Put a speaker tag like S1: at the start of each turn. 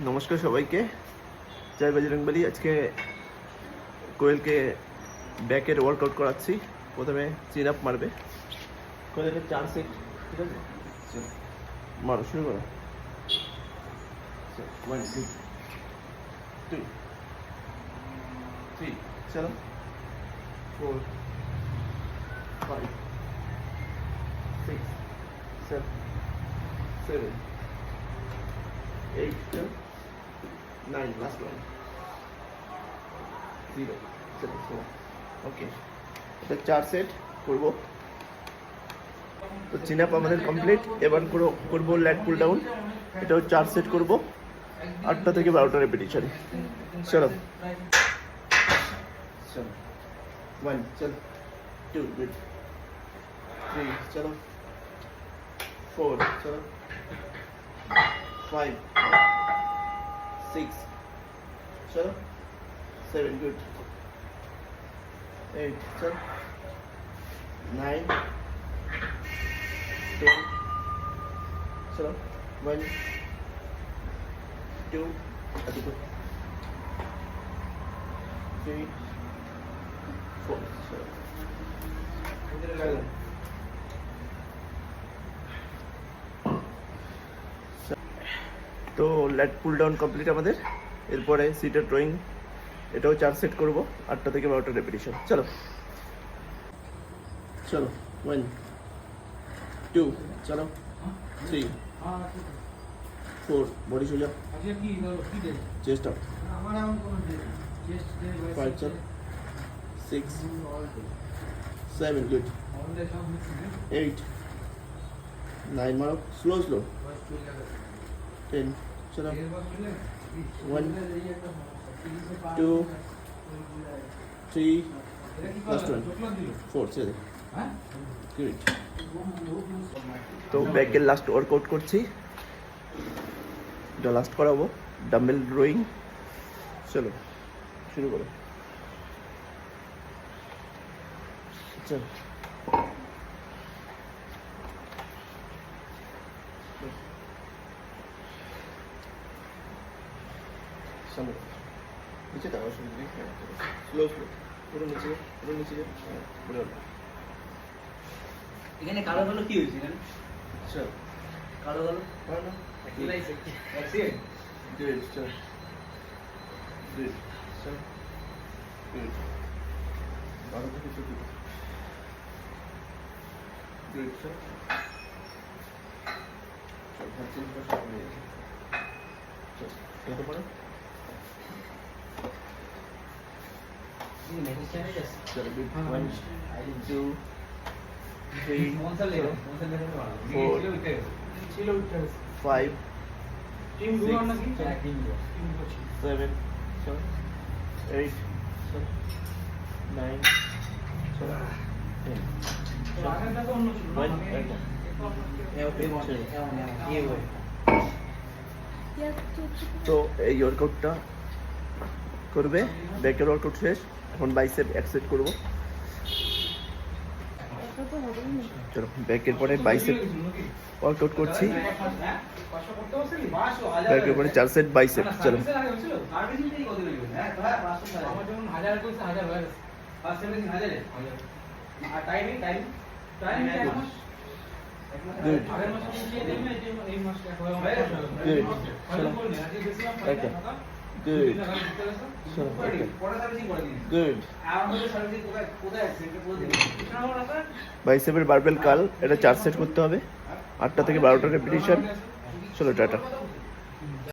S1: নমস্কার সবাইকে, জয় বজরংবলী। আজকে কোয়েলকে ব্যাকের ওয়ার্কআউট করাচ্ছি। প্রথমে চিন আপ মারবে। কোয়েলকে 4 সেট, ঠিক আছে? চলো মারো, শুরু করো। 1 2 3, চলো 4 5 6 7 7 8 9, last one 0 চলো চলো। ওকে, এটা 4 সেট করবো। তো চিন আপ আমাদের কমপ্লিট। এবার করবো ল্যাট পুল ডাউন। এটাও 4 সেট করবো, 8টা থেকে 12টা রেপিটেশন। চলো চলো 1, চলো 2, গুড 3, চলো 4, চলো 5 6, চলো 7, good 8, চলো 9 10, চলো 1 2, আচ্ছা 3 4, চলো। তো লেট পুল ডাউন কমপ্লিট আমাদের। এরপরে সিটের ড্রয়িং, এটাও 4 সেট করবো, 8টা থেকে 12টা রেপিটেশন। চলো চলো 1 2, চলো 3 4, বডি সোজা, চেস্ট আপ 5, চলো 6 7, গুড 8 9, মারো স্লো 10, চলো 1 2 3, লাস্ট 1 4, ছেড়ে দে। গুড। তো ব্যাকের লাস্ট ওয়ার্কআউট করছি, এটা লাস্ট করাবো। ডাম্বেল রোয়িং, চলো শুরু করো। চলো সামনে নিচে দাও, স্লো পুরো নিচে, পুরো
S2: এখানে কালো কালো কি হয়েছে এখানে?
S1: চল
S2: কালো কালো
S1: না
S2: অ্যাক্সিডেন্ট।
S1: গুড, চল গুড, চল গুড 12 থেকে 14, গুড, চল চল ভাবছি সব হয়ে গেছে। চল কত পড়ে? চলো গুড 1 2 3 4 5
S2: টিম
S1: Six,
S2: দুটো নাকি?
S1: 7, চলো 8, চলো 9, চলো 10,
S2: আগেরটা তো অন্য ছিল।
S1: 1, তো এই ওয়ার্কআউটটা করবে। ব্যাকের ওয়ার্কআউট শেষ, এখন বাইসেপ এক সেট করবো। চলো ব্যাকের পরে বাইসেপ ওয়ার্কআউট করছি। ব্যাকের পরে 4 সেট বাইসেপ। চলো বাইসেপের বারবেল কাল, এটা 4 সেট করতে হবে, 8টা থেকে 12টা রেপিটেশন। চলো টাটা।